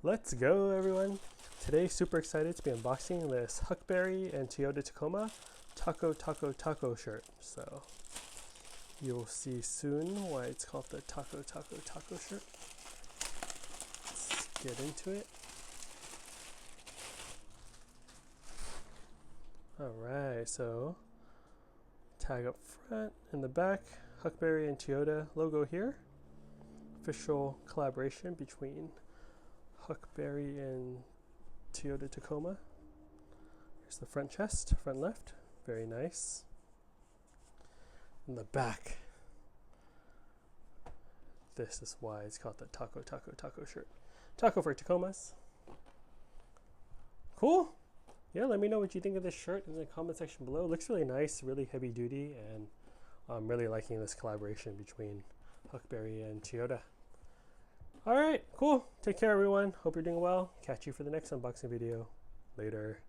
Let's go, everyone. Today, super excited to be unboxing this Huckberry and Toyota Tacoma Taco shirt. So you'll see soon why it's called the Taco shirt. Let's get into it. Alright, so tag up front and the back, Huckberry and Toyota logo here. Official collaboration between Huckberry and Toyota Tacoma. Here's the front chest, front left, very nice. In the back, this is why it's called the Taco shirt. Taco for Tacomas. Cool. Yeah, let me know what you think of this shirt in the comment section below. It looks really nice, really heavy duty, and I'm really liking this collaboration between Huckberry and Toyota. All right, cool. Take care, everyone. Hope you're doing well. Catch you for the next unboxing video. Later.